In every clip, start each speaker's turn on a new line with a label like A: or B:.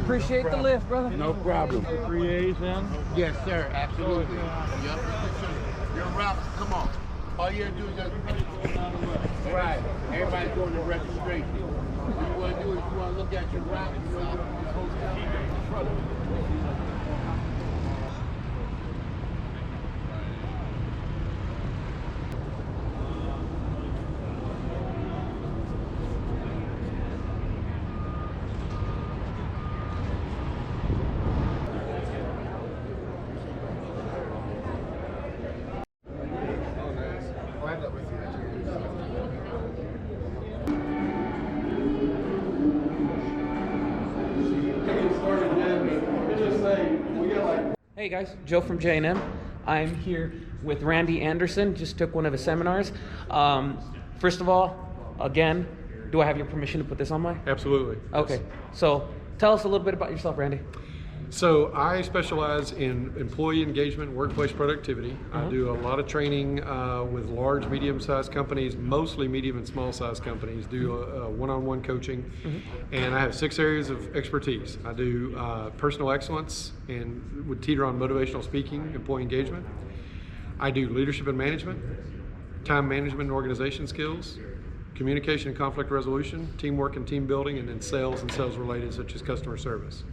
A: Appreciate the lift, brother.
B: No problem.
C: Creation.
B: Yes, sir. Absolutely. Yep. Your route, come on. All you gotta do is just... Right. Everybody's going to registration. What you want to do is you want to look at your route. You know what you're supposed to keep in front of you.
A: Hey guys, Joe from J&M. I'm here with Randy Anderson. Just took one of his seminars. First of all, again, do I have your permission to put this on my?
D: Absolutely.
A: Okay, so tell us a little bit about yourself, Randy.
D: So I specialize in employee engagement and workplace productivity. I do a lot of training with large, medium-sized companies, mostly medium and small-sized companies, do one-on-one coaching, and I have 6 areas of expertise. I do personal excellence and would teeter on motivational speaking, employee engagement. I do leadership and management, time management and organization skills, communication and conflict resolution, teamwork and team building, and then sales and sales-related, such as customer service.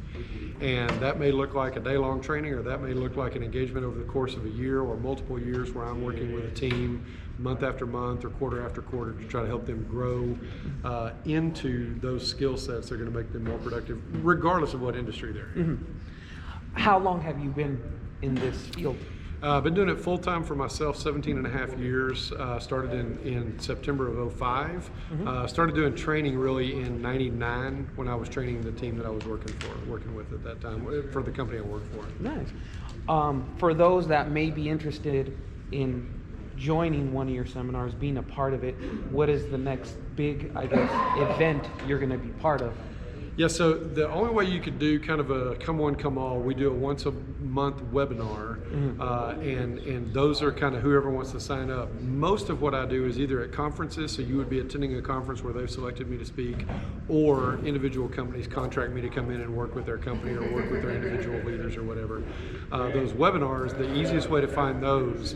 D: And that may look like a day-long training, or that may look like an engagement over the course of a year or multiple years where I'm working with a team month after month or quarter after quarter to try to help them grow into those skill sets that are going to make them more productive, regardless of what industry they're in.
A: How long have you been in this field?
D: I've been doing it full-time for myself, 17 and a half years. Started in September of 05. Started doing training really in 99 when I was training the team that I was working with at that time, for the company I worked for.
A: Nice. For those that may be interested in joining one of your seminars, being a part of it, what is the next big, I guess, event you're going to be part of?
D: Yeah, so the only way you could do kind of a come one, come all, we do a once a month webinar, and those are kind of whoever wants to sign up. Most of what I do is either at conferences, so you would be attending a conference where they've selected me to speak, or individual companies contract me to come in and work with their company or work with their individual leaders or whatever. Those webinars, the easiest way to find those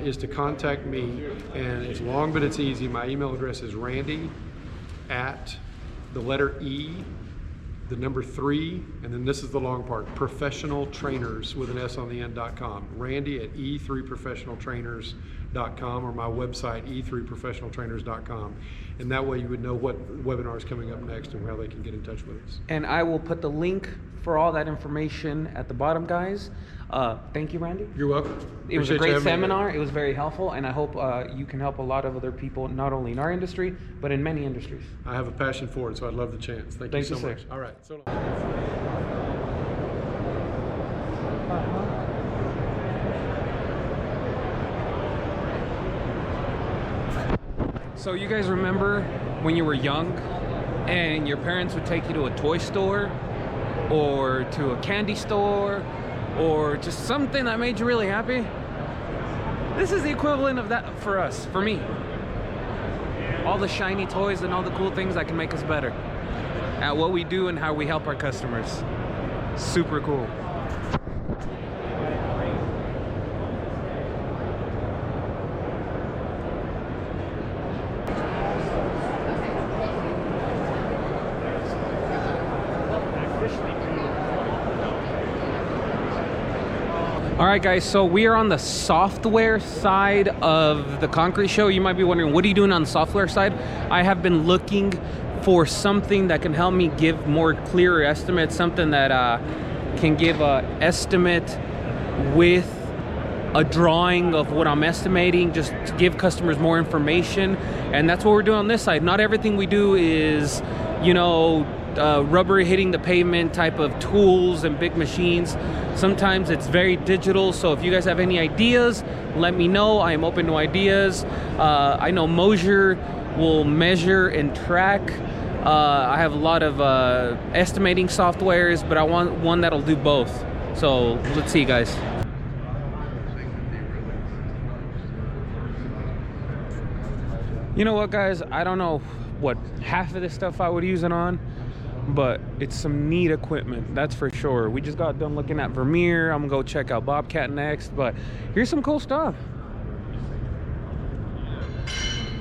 D: is to contact me, and it's long but it's easy. My email address is Randy at the letter E, the number 3, and then this is the long part, professionaltrainers with an S on the end.com. Randy at e3professionaltrainers.com, or my website, e3professionaltrainers.com. And that way you would know what webinar is coming up next and how they can get in touch with us.
A: And I will put the link for all that information at the bottom, guys. Thank you, Randy.
D: You're welcome.
A: It was a great seminar. It was very helpful, and I hope you can help a lot of other people, not only in our industry, but in many industries.
D: I have a passion for it, so I'd love the chance. Thank you so much. All right. So long.
A: So you guys remember when you were young and your parents would take you to a toy store or to a candy store or just something that made you really happy? This is the equivalent of that for us, for me. All the shiny toys and all the cool things that can make us better at what we do and how we help our customers. Super cool. All right, guys, so we are on the software side of the concrete show. You might be wondering, what are you doing on the software side? I have been looking for something that can help me give more clearer estimates, something that can give an estimate with a drawing of what I'm estimating, just to give customers more information. And that's what we're doing on this side. Not everything we do is, you know, rubber hitting the pavement type of tools and big machines. Sometimes it's very digital, so if you guys have any ideas, let me know. I am open to ideas. I know Mosier will measure and track. I have a lot of estimating softwares, but I want one that'll do both. So let's see, guys. You know what, guys? I don't know what half of this stuff I would use it on, but it's some neat equipment, that's for sure. We just got done looking at Vermeer. I'm gonna go check out Bobcat next, but here's some cool stuff.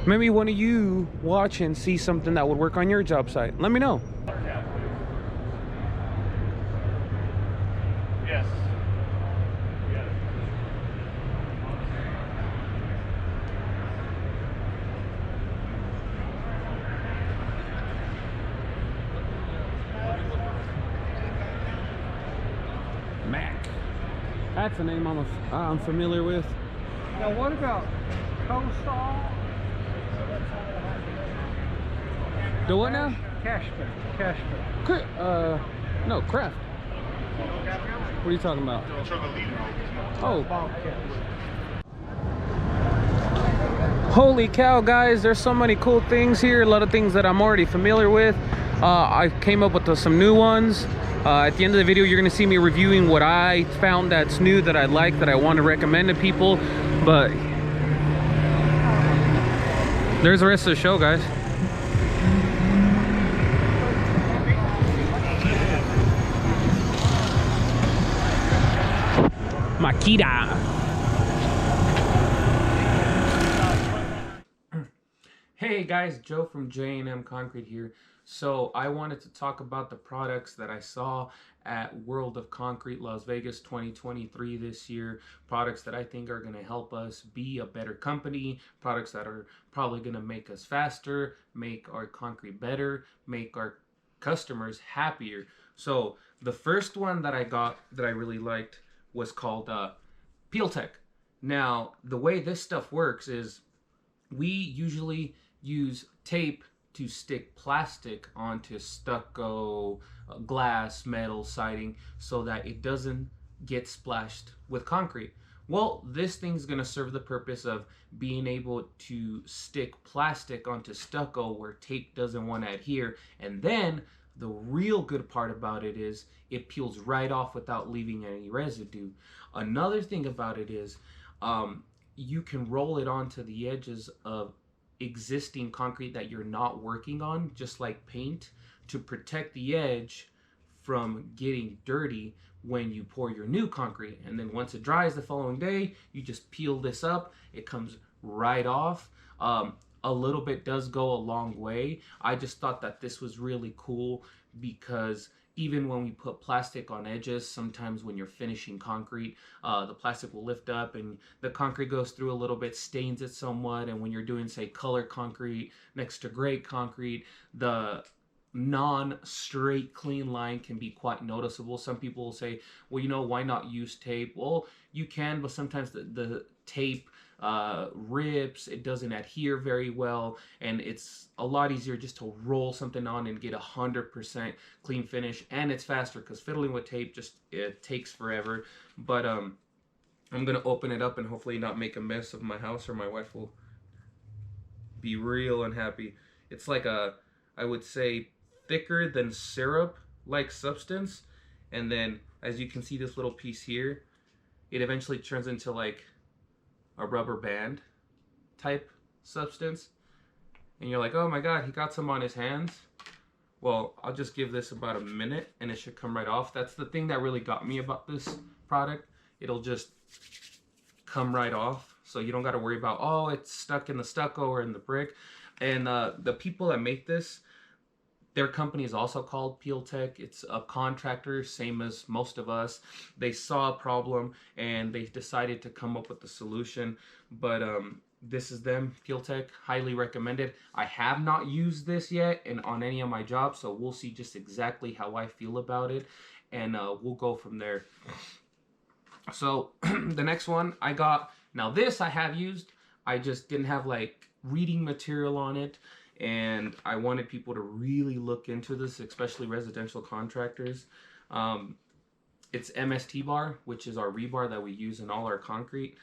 A: Maybe one of you watch and see something that would work on your job site. Let me know.
C: Yes.
A: Mac. That's a name I'm familiar with.
E: Now what about Coastal?
A: The what now?
E: Cashman.
A: No, Kraft. What are you talking about? Oh. Holy cow, guys, there's so many cool things here. A lot of things that I'm already familiar with. I came up with some new ones. At the end of the video, you're gonna see me reviewing what I found that's new, that I like, that I want to recommend to people. But there's the rest of the show, guys. Makita. Hey guys, Joe from J&M Concrete here. So I wanted to talk about the products that I saw at World of Concrete Las Vegas 2023 this year. Products that I think are going to help us be a better company. Products that are probably going to make us faster, make our concrete better, make our customers happier. So the first one that I got that I really liked was called Peel Tech. Now, the way this stuff works is we usually use tape to stick plastic onto stucco, glass, metal, siding, so that it doesn't get splashed with concrete. Well, this thing's gonna serve the purpose of being able to stick plastic onto stucco where tape doesn't want to adhere. And then the real good part about it is it peels right off without leaving any residue. Another thing about it is you can roll it onto the edges of existing concrete that you're not working on, just like paint, to protect the edge from getting dirty when you pour your new concrete. And then once it dries the following day, you just peel this up, it comes right off. A little bit does go a long way. I just thought that this was really cool because even when we put plastic on edges, sometimes when you're finishing concrete, the plastic will lift up and the concrete goes through a little bit, stains it somewhat. And when you're doing, say, color concrete next to gray concrete, the non-straight clean line can be quite noticeable. Some people will say, well, you know, why not use tape? Well, you can, but sometimes the tape rips, it doesn't adhere very well, and it's a lot easier just to roll something on and get 100% clean finish, and it's faster because fiddling with tape it takes forever. But I'm gonna open it up and hopefully not make a mess of my house, or my wife will be real unhappy. It's like I would say, thicker than syrup like substance, and then as you can see, this little piece here, it eventually turns into like a rubber band type substance, and you're like, oh my god, he got some on his hands. Well, I'll just give this about a minute and it should come right off. That's the thing that really got me about this product. It'll just come right off, so you don't got to worry about, oh, it's stuck in the stucco or in the brick. And the people that make this, their company is also called Peel Tech. It's a contractor, same as most of us. They saw a problem and they decided to come up with the solution. But this is them, Peel Tech. Highly recommended. I have not used this yet on any of my jobs, so we'll see just exactly how I feel about it, and we'll go from there. So the next one I got, now this I have used. I just didn't have like reading material on it, and I wanted people to really look into this, especially residential contractors. It's MST bar, which is our rebar that we use in all our concrete.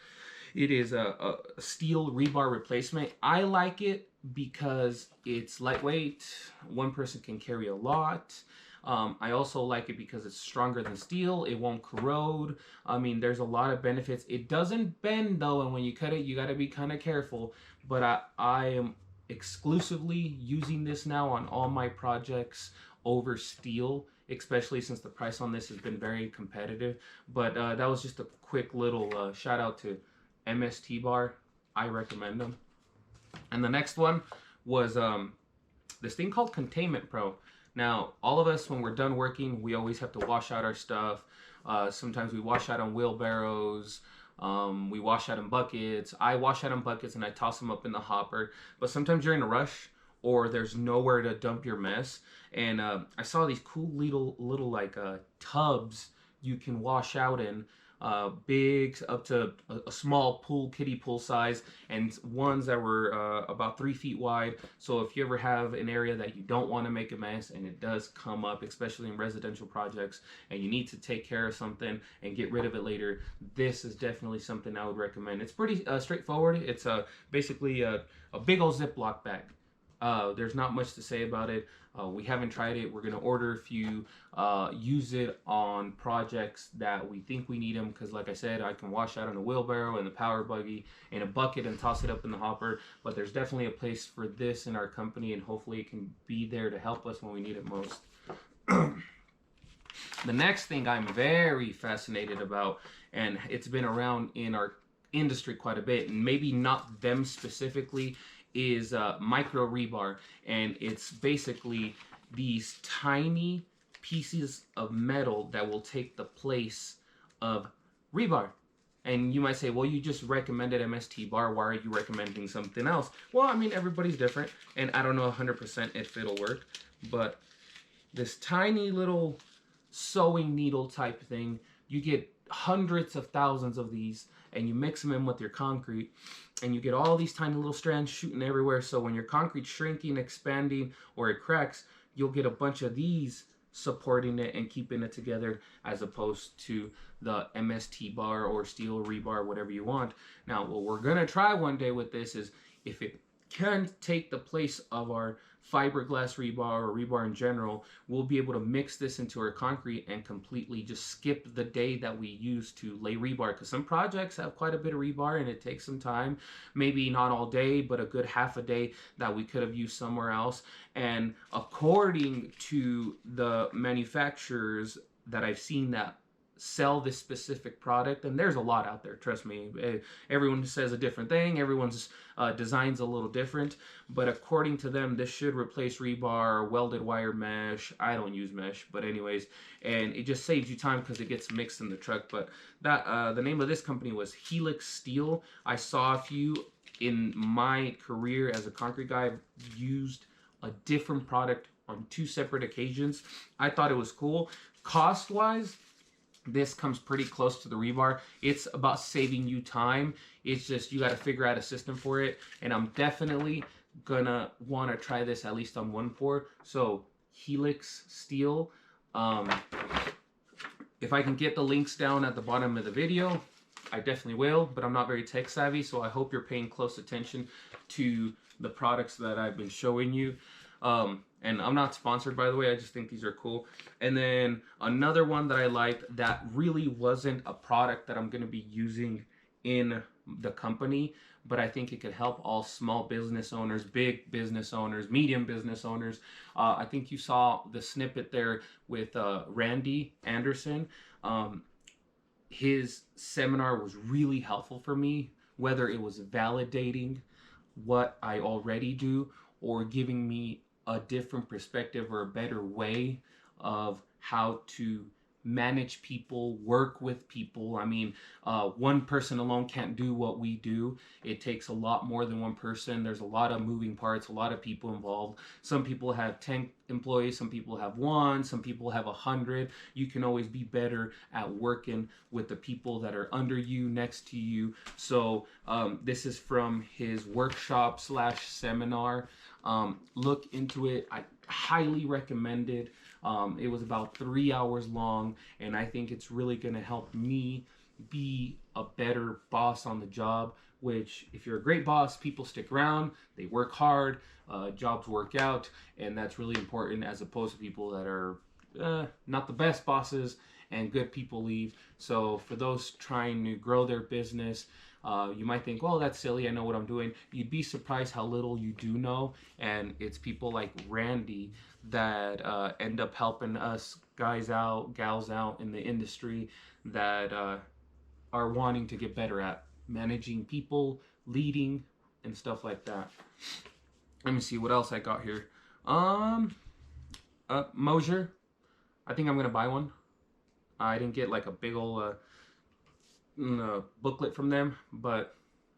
A: It is a steel rebar replacement. I like it because it's lightweight. One person can carry a lot. I also like it because it's stronger than steel. It won't corrode. I mean, there's a lot of benefits. It doesn't bend though, and when you cut it, you got to be kind of careful. But I am exclusively using this now on all my projects, over steel, especially since the price on this has been very competitive. But that was just a quick little shout out to MST Bar. I recommend them. And the next one was this thing called Containment Pro. Now, all of us, when we're done working, we always have to wash out our stuff. Sometimes we wash out on wheelbarrows. We wash out in buckets. I wash out in buckets and I toss them up in the hopper. But sometimes you're in a rush or there's nowhere to dump your mess. And I saw these cool little like tubs you can wash out in. Big up to a small pool, kiddie pool size, and ones that were about 3 feet wide. So if you ever have an area that you don't want to make a mess, and it does come up, especially in residential projects, and you need to take care of something and get rid of it later, this is definitely something I would recommend. It's pretty straightforward. It's basically a big old Ziploc bag. There's not much to say about it. We haven't tried it. We're going to order a few, use it on projects that we think we need them, because like I said, I can wash out in a wheelbarrow and the power buggy in a bucket and toss it up in the hopper. But there's definitely a place for this in our company, and hopefully it can be there to help us when we need it most. The next thing I'm very fascinated about, and it's been around in our industry quite a bit, and maybe not them specifically, is micro rebar. And it's basically these tiny pieces of metal that will take the place of rebar. And you might say, well, you just recommended MST bar, why are you recommending something else? Well, I mean, everybody's different, and I don't know 100% if it'll work, but this tiny little sewing needle type thing, you get hundreds of thousands of these, and you mix them in with your concrete, and you get all these tiny little strands shooting everywhere. So when your concrete's shrinking, expanding, or it cracks, you'll get a bunch of these supporting it and keeping it together, as opposed to the MST bar or steel rebar, whatever you want. Now, what we're gonna try one day with this is, if it can take the place of our fiberglass rebar or rebar in general, we'll be able to mix this into our concrete and completely just skip the day that we use to lay rebar, because some projects have quite a bit of rebar and it takes some time, maybe not all day, but a good half a day that we could have used somewhere else. And according to the manufacturers that I've seen that sell this specific product, and there's a lot out there, trust me, everyone says a different thing, everyone's design's a little different, but according to them, this should replace rebar, welded wire mesh. I don't use mesh, but anyways, and it just saves you time because it gets mixed in the truck. But that the name of this company was Helix Steel. I saw a few in my career as a concrete guy. I've used a different product on 2 separate occasions. I thought it was cool. Cost wise, this comes pretty close to the rebar. It's about saving you time. It's just you got to figure out a system for it. And I'm definitely gonna want to try this at least on one pour. So Helix Steel. If I can get the links down at the bottom of the video, I definitely will. But I'm not very tech savvy, so I hope you're paying close attention to the products that I've been showing you. And I'm not sponsored, by the way, I just think these are cool. And then another one that I liked that really wasn't a product that I'm gonna be using in the company, but I think it could help all small business owners, big business owners, medium business owners. I think you saw the snippet there with Randy Anderson. His seminar was really helpful for me, whether it was validating what I already do or giving me a different perspective or a better way of how to manage people, work with people. I mean, one person alone can't do what we do. It takes a lot more than one person. There's a lot of moving parts, a lot of people involved. Some people have 10 employees, some people have 1, some people have 100. You can always be better at working with the people that are under you, next to you. So this is from his workshop / seminar. Look into it. I highly recommend it. It was about 3 hours long, and I think it's really going to help me be a better boss on the job, which if you're a great boss, people stick around, they work hard, jobs work out, and that's really important, as opposed to people that are not the best bosses and good people leave. So for those trying to grow their business, you might think, well, that's silly, I know what I'm doing. You'd be surprised how little you do know, and it's people like Randy that end up helping us guys out, gals out in the industry that are wanting to get better at managing people, leading, and stuff like that. Let me see what else I got here. Mosier. I think I'm gonna buy one. I didn't get like a big old booklet from them, but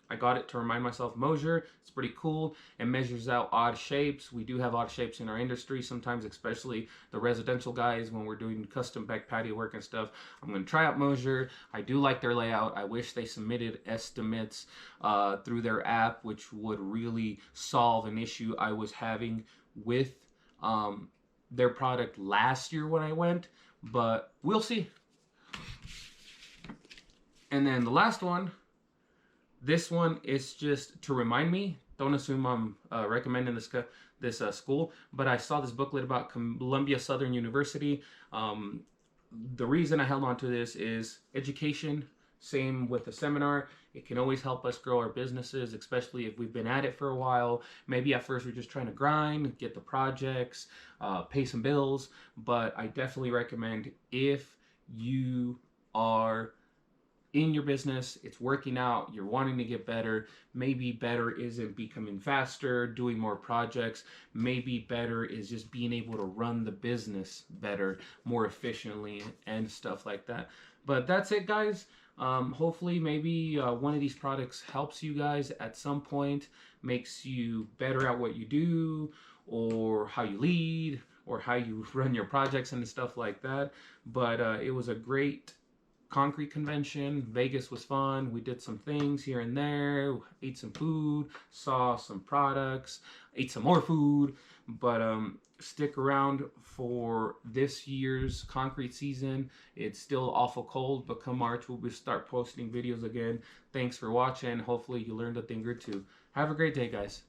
A: I got it to remind myself. Mosier, it's pretty cool. It measures out odd shapes. We do have odd shapes in our industry sometimes, especially the residential guys when we're doing custom back patio work and stuff. I'm going to try out Mosier. I do like their layout. I wish they submitted estimates through their app, which would really solve an issue I was having with their product last year when I went, but we'll see. And then the last one, this one is just to remind me. Don't assume I'm recommending this school, but I saw this booklet about Columbia Southern University. The reason I held on to this is education. Same with the seminar. It can always help us grow our businesses, especially if we've been at it for a while. Maybe at first we're just trying to grind, get the projects, pay some bills. But I definitely recommend if you are in your business, it's working out, you're wanting to get better. Maybe better isn't becoming faster, doing more projects. Maybe better is just being able to run the business better, more efficiently, and stuff like that. But that's it, guys. Hopefully maybe one of these products helps you guys at some point, makes you better at what you do, or how you lead, or how you run your projects and stuff like that. But it was a great concrete convention. Vegas was fun. We did some things here and there, ate some food, saw some products, ate some more food. But stick around for this year's concrete season. It's still awful cold, but come March we'll start posting videos again. Thanks for watching. Hopefully you learned a thing or two. Have a great day, guys.